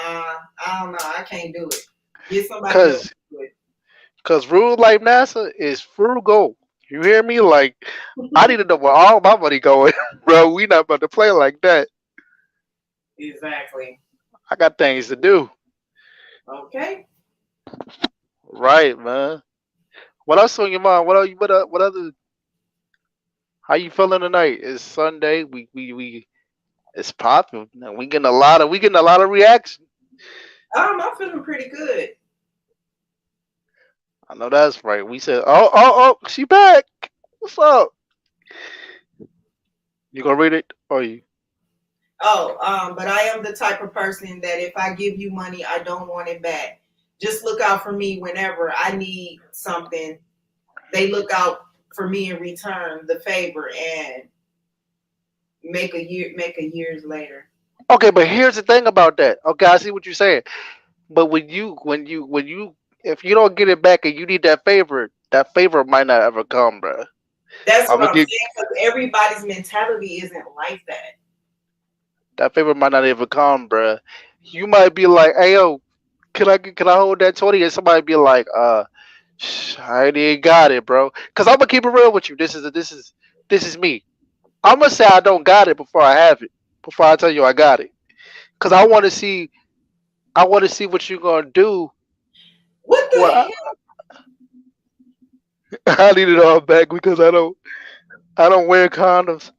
A: I don't know, I can't do it. Get somebody else
B: Cause
A: to do it.
B: cause real life NASA is frugal. You hear me? Like I need to know where all my money going, bro. We not about to play like that.
A: Exactly.
B: I got things to do.
A: Okay.
B: Right, man. What else on your mind? What other? How you feeling tonight? It's Sunday. We it's popping. We getting a lot of reaction.
A: I'm feeling pretty good.
B: I know that's right. We said, oh, she back. What's up? You gonna read it? Or you?
A: Oh, but I am the type of person that if I give you money, I don't want it back. Just look out for me whenever I need something. They look out for me in return, the favor, and make a years later.
B: Okay, but here's the thing about that. Okay, I see what you're saying. But if you don't get it back and you need that favor might not ever come, bro.
A: That's
B: I'm
A: what
B: gonna
A: I'm
B: get
A: saying. Because everybody's mentality isn't like that.
B: that favor might not even come, bro. You might be like, hey yo, can I hold that 20? And somebody be like, I ain't got it, bro. Cause I'm gonna keep it real with you. This is me. I'm gonna say I don't got it before I have it. Before I tell you I got it. Cause I want to see what you're gonna do.
A: What the
B: What I,
A: hell?
B: I need it all back because I don't wear condoms.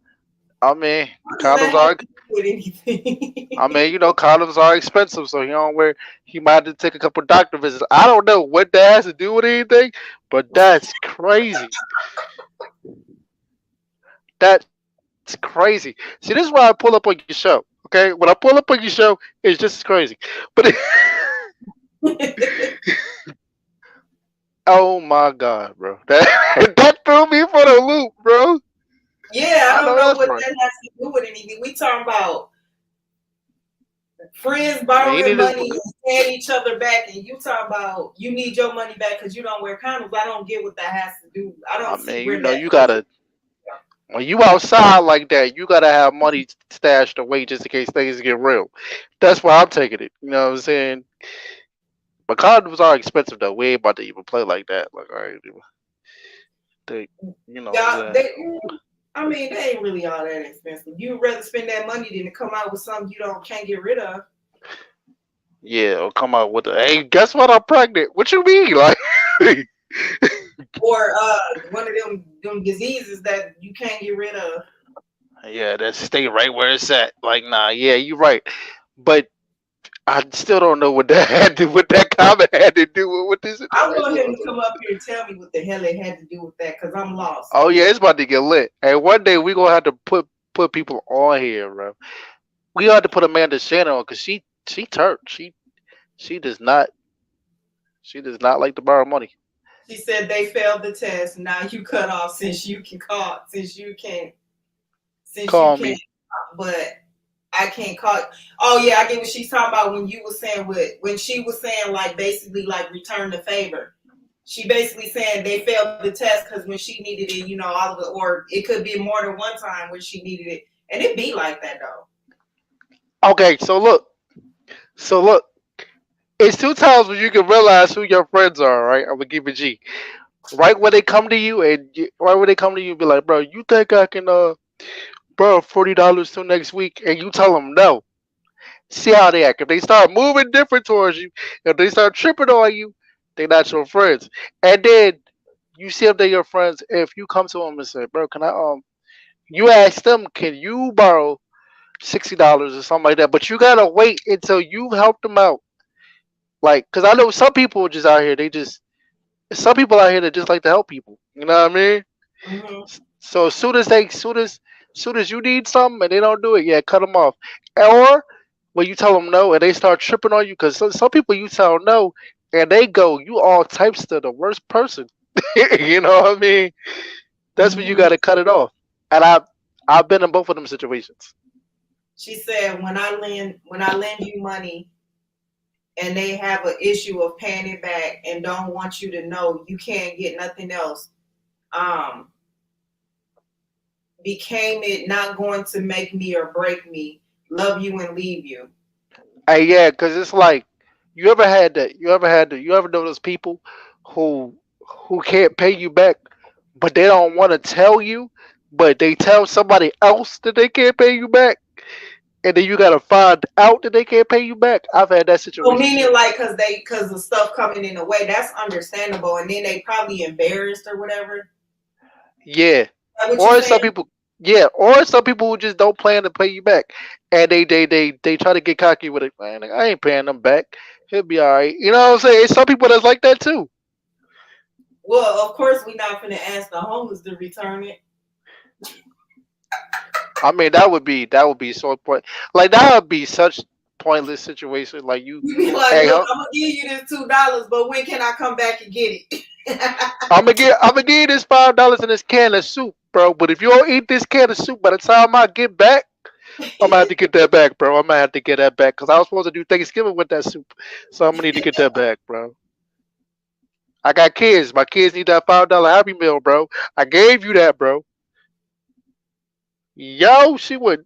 B: I mean,
A: What does
B: condoms
A: that have
B: are.
A: to do with anything?
B: I mean, condoms are expensive, so he don't wear. He might have to take a couple doctor visits. I don't know what that has to do with anything, but that's crazy. That's crazy. See, this is why I pull up on your show. Okay, when I pull up on your show, it's just as crazy. But oh my god, bro, that that threw me for the loop, bro.
A: Yeah, I
B: I
A: don't
B: know
A: know
B: that's
A: what
B: right.
A: that has to do with anything. We talking about friends
B: And he
A: borrowing
B: need his.
A: money and paying each other back, and you talking about you need your money back because you don't wear condoms. I don't get what that has to do. I
B: I
A: don't see
B: mean,
A: where that
B: you
A: fits.
B: gotta when you outside like that, you gotta have money stashed away just in case things get real. That's why I'm taking it. You know what I'm saying? But condoms are expensive though. We ain't about to even play like that. Like, all right, they, you know what I'm
A: Yeah,
B: saying?
A: I mean, they ain't really all that expensive. You'd rather spend that money than to come out with something you don't can't get rid of,
B: Yeah, or come out with a, hey, guess what? I'm pregnant. What you mean? Like,
A: or one of them diseases that you can't get rid of.
B: yeah, that stay right where it's at. Like, nah, yeah, you're right. But I still don't know what that had to, what that comment had to do with what this
A: I
B: situation
A: want him
B: was.
A: to come up here and tell me what the hell it had to do with that because I'm lost.
B: Oh yeah, it's about to get lit. And one day we gonna have to put people on here, bro. We have to put Amanda Shannon on because she turned. She does not she does not like to borrow money.
A: She said they failed the test. Now you cut off since you
B: Call
A: can't.
B: me.
A: But I can't call. Oh yeah, I get what she's talking about when you were saying when she was saying like basically like return the favor. She basically saying they failed the test because when she needed it, all of it, or it could be more than one time when she needed it, and it be like that though.
B: Okay, so look, it's two times when you can realize who your friends are. Right, I'm gonna give it G. Right when they come to you right when they come to you, be like, bro, you think I can borrow $40 till next week, and you tell them no. See how they act. If they start moving different towards you, if they start tripping on you, they not your friends. And then you see if they're your friends. If you come to them and say, bro, can I you ask them, can you borrow $60 or something like that? But you gotta wait until you've helped them out. Like, cause I know some people just out here, some people out here that just like to help people. You know what I mean?
A: Hmm.
B: So soon as you need something and they don't do it, yeah, cut them off. Or when you tell them no and they start tripping on you, because some people you tell no, and they go, you all types to the worst person. You know what I mean? That's when you
A: Mhm.
B: got to cut it off. And I've been in both of them situations.
A: She said, when I lend you money and they have an issue of paying it back and don't want you to know you can't get nothing else, um, became it not going to make me or break me, love you and leave you.
B: Hey, yeah, because it's like you ever had that? You ever know those people who who can't pay you back, but they don't want to tell you, but they tell somebody else that they can't pay you back, and then you gotta find out that they can't pay you back. I've had that
A: So
B: situation
A: meaning
B: too.
A: like because the stuff coming in the way, that's understandable, and then they probably embarrassed or whatever. Is
B: Yeah,
A: that what you
B: or some
A: saying?
B: people, yeah, or some people who just don't plan to pay you back, and they try to get cocky with it. Man, I ain't paying them back. He'll be all right. You know what I'm saying? It's some people that's like that too.
A: Well, of course we're not gonna ask the homeless to return it.
B: I mean, that would be so point. Like that would be such pointless situation. Like you,
A: You be like,
B: hey,
A: look, I'm gonna give you this $2, but when can I come back and get it?
B: I'm gonna give you this $5 in this can of soup, bro. But if you don't eat this can of soup by the time I get back, I'm gonna have to get that back, bro. I'm gonna have to get that back because I was supposed to do Thanksgiving with that soup, so I'm gonna need to get that back, bro. I got kids. My kids need that $5 Happy Meal, bro. I gave you that, bro. Yo, she wrote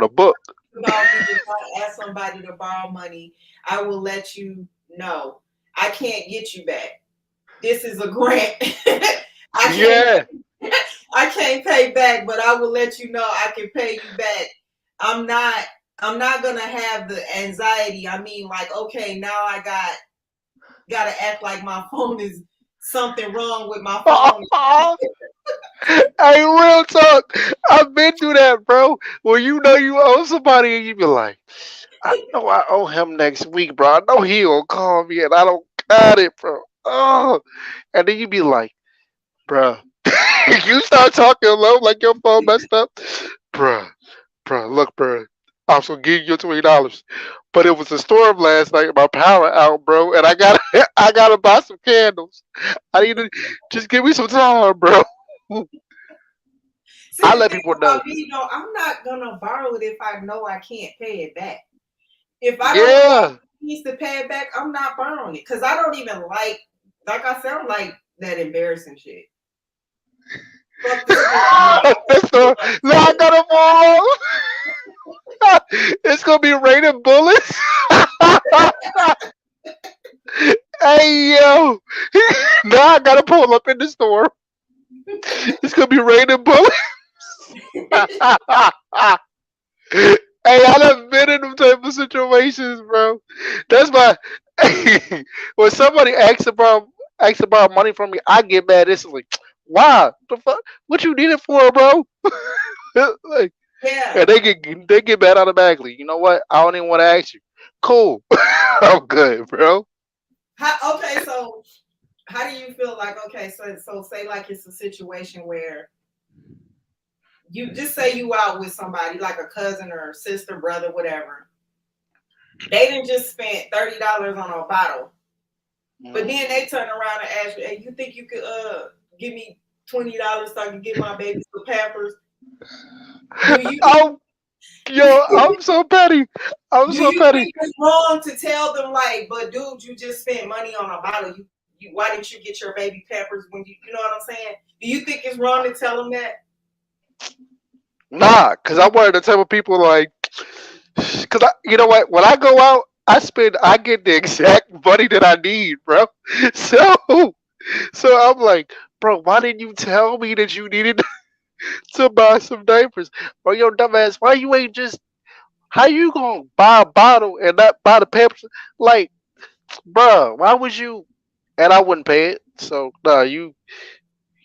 B: a book.
A: About me, if I ask somebody to borrow money, I will let you know. I can't get you back. This is a grant. I can't
B: Yeah,
A: I can't pay back, but I will let you know I can pay you back. I'm not I'm not gonna have the anxiety. I mean, like, okay, now I gotta act like my phone is something wrong with my phone.
B: hey, real talk. I've been through that, bro. Where you know you owe somebody and you be like, I know I owe him next week, bro. I know he gonna call me and I don't got it, bro. Oh, and then you be like, bro, you start talking low like your phone messed up, bro. Bro, look, bro. I was gonna give you $20, but it was a storm last night. My power out, bro, and I got to I gotta buy some candles. I need to just give me some time, bro.
A: See,
B: I
A: the
B: let
A: thing
B: people know.
A: about me, I'm not gonna borrow it if I know I can't pay it back. If I don't know I
B: Yeah.
A: needs to pay it back, I'm not borrowing it because I don't even like I said, I don't like that embarrassing shit. Fuck the store.
B: This door. No, I gotta fall. It's gonna be raining bullets. Hey yo. Now I gotta pull up in the store. It's gonna be raining bullets. Hey, I done been in them type of situations, bro. That's why when somebody asks about money from me, I get mad instantly. Why? The fuck? What you need it for, bro? Like,
A: Yeah.
B: and they get mad automatically. You know what? I don't even want to ask you. Cool. I'm good, bro.
A: Okay, so how do you feel like so say like it's a situation where you just say you out with somebody like a cousin or sister, brother, whatever. They didn't just spend $30 on a bottle, but
B: Mhm.
A: then they turn around and ask you, "Hey, you think you could give me $20 so I can get my baby some Pampers?" Do you
B: Oh, yo, I'm so petty. I'm
A: do
B: so
A: you
B: petty.
A: think it's wrong to tell them like, "But dude, you just spent money on a bottle. You why didn't you get your baby Pampers when you know what I'm saying?" Do you think it's wrong to tell them that?
B: Nah, cause I'm one of the type of people like, cause you know what? When I go out, I get the exact money that I need, bro. So, so I'm like, bro, why didn't you tell me that you needed to buy some diapers? Bro, yo, dumbass, why you ain't just, how you gonna buy a bottle and not buy the Pampers? Like, bro, why would you? And I wouldn't pay it. So, nah, you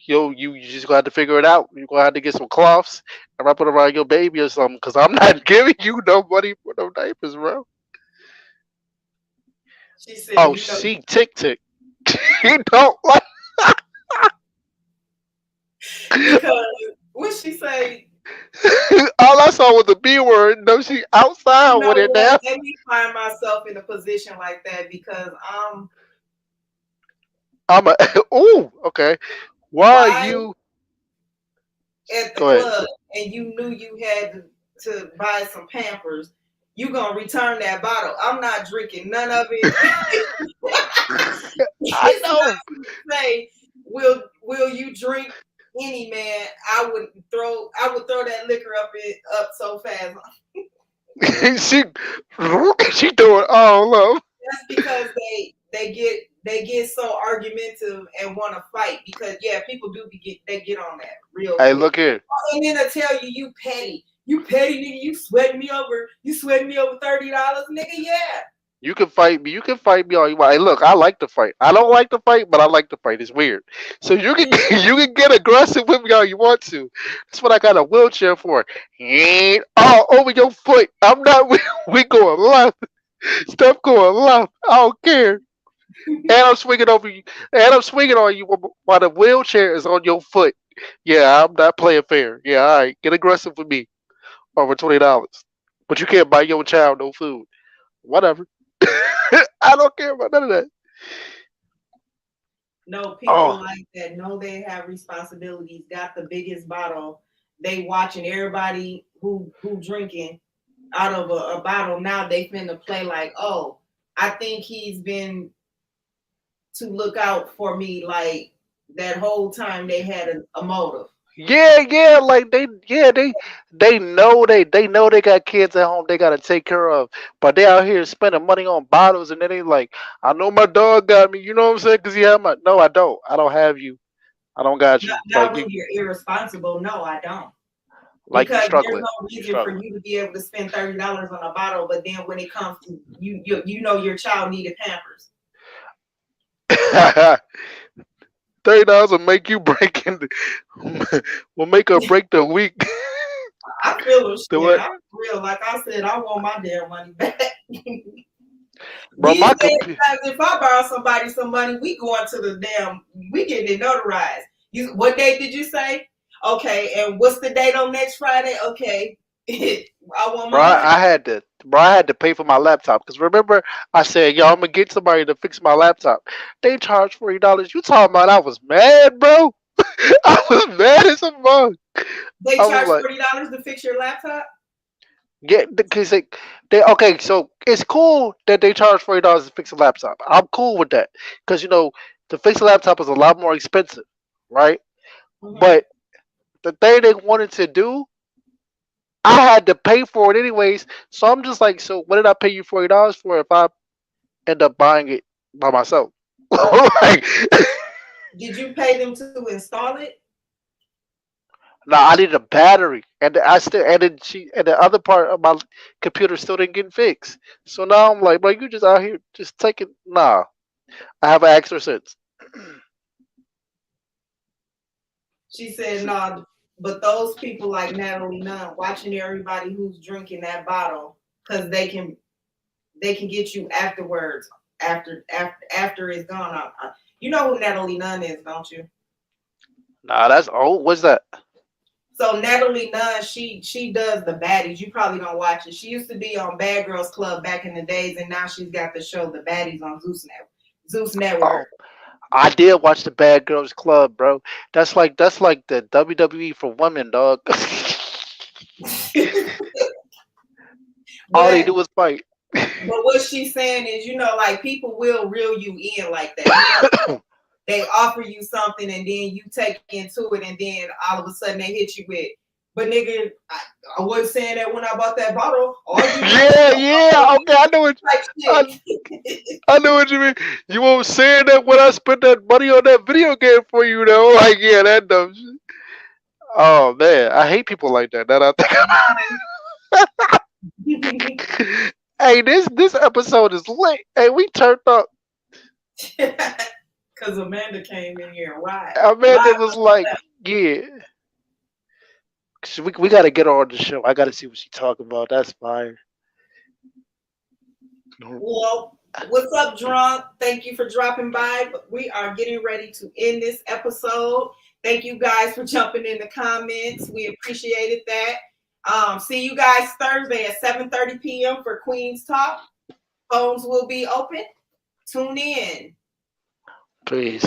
B: just gonna have to figure it out. You gonna have to get some cloths and wrap it around your baby or something. Cause I'm not giving you no money for no diapers, bro.
A: She said,
B: Oh,
A: "You know."
B: she tick tick. He don't like.
A: Because what she say?
B: All I saw was the B word. No, she outside
A: You
B: with
A: know
B: it
A: what?
B: now.
A: Let me find myself in a position like that because
B: I'm a. Ooh, okay. Why are
A: why
B: you?
A: at the
B: Go ahead.
A: club and you knew you had to buy some Pampers, you gonna return that bottle. I'm not drinking none of it.
B: I
A: It's
B: know.
A: not to say, will you drink any man? I would throw that liquor up so fast.
B: she she doing all of.
A: That's because they get so argumentative and want to fight because yeah, people do they get on that real
B: Hey,
A: quick.
B: look here.
A: And then I tell you, you petty nigga, you sweating me over $30, nigga. Yeah,
B: You can fight me. You can fight me all you want. Hey, look, I like to fight. I don't like to fight, but I like to fight. It's weird. So you can you can get aggressive with me all you want to. That's what I got a wheelchair for. Oh, over your foot. I'm not. We going left. Steph going left. I don't care. And I'm swinging over you. And I'm swinging on you while the wheelchair is on your foot. Yeah, I'm not playing fair. Yeah, all right. Get aggressive with me over $20. But you can't buy your child no food. Whatever. I don't care about none of that.
A: no people
B: Oh,
A: like that know they have responsibilities. Got the biggest bottle. They watching everybody who drinking out of a bottle. Now they finna play like, oh, I think he's been to look out for me like that whole time they had a motive.
B: yeah, yeah. Like yeah, they know they got kids at home they gotta take care of, but they out here spending money on bottles, and then they like, I know my dog got me. You know what I'm saying? Cause he had my. No, I don't. I don't have you. I don't got
A: Not,
B: you.
A: not when you're irresponsible. No, I don't.
B: Like you
A: Because there's
B: struggling.
A: no
B: You
A: reason for
B: struggling.
A: you to be able to spend $30 on a bottle, but then when it comes to you know your child needed Pampers.
B: $30 will make you break in. Will make her break the week.
A: I feel a
B: The
A: shit.
B: what,
A: I'm real. Like I said, I want my damn money back.
B: bro?
A: These
B: My
A: days,
B: computer.
A: guys, if I borrow somebody some money, we going to the we getting it notarized. What date did you say? Okay, and what's the date on next Friday? Okay, I want
B: Bro,
A: my money.
B: I had to pay for my laptop because remember I said, yo, I'm gonna get somebody to fix my laptop. They charged $40. You talking about? I was mad, bro. I was mad as a mug.
A: They
B: I was
A: charge
B: like,
A: $40 to fix your laptop.
B: yeah, because they okay. So it's cool that they charge $40 to fix a laptop. I'm cool with that because to fix a laptop is a lot more expensive, right?
A: Mm-hmm.
B: But the thing they wanted to do, I had to pay for it anyways. So I'm just like, so what did I pay you $40 for if I end up buying it by myself? Like,
A: Did you pay them to install it?
B: no, I needed a battery, and I still and then and the other part of my computer still didn't get fixed. So now I'm like, bro, you just out here just taking. Nah, I have an extra sense.
A: She said, no, but those people like Natalie Nunn watching everybody who's drinking that bottle because they can get you afterwards after it's gone. You know who Natalie Nunn is, don't you?
B: Nah, that's old. What's that?
A: So Natalie Nunn, she does the baddies. You probably don't watch it. She used to be on Bad Girls Club back in the days, and now she's got the show The Baddies on Zeus
B: Oh,
A: Network.
B: I did watch the Bad Girls Club, bro. That's like the WWE for women, dog. All they
A: but
B: do is fight.
A: but what she's saying is, like people will reel you in like that. They offer you something and then you take into it, and then all of a sudden they hit you with, but nigga, I wasn't saying that when I bought that bottle. All you do is
B: Yeah, yeah. Okay,
A: like
B: I,
A: shit.
B: I know what you mean. You won't say that when I spent that money on that video game for you, though. Like, yeah, that dumb shit. Oh man, I hate people like that. That I think. Hey, this episode is lit. Hey, we turned up.
A: Because Amanda came in here and
B: Amanda
A: live
B: was
A: with
B: like,
A: herself.
B: yeah. So we got to get her on the show. I got to see what she talking about. That's fire.
A: Well, What's up, drunk? Thank you for dropping by. But we are getting ready to end this episode. Thank you guys for jumping in the comments. We appreciated that. See you guys Thursday at 7:30 p.m. for Queen's Talk. Phones will be open. Tune in.
B: Peace.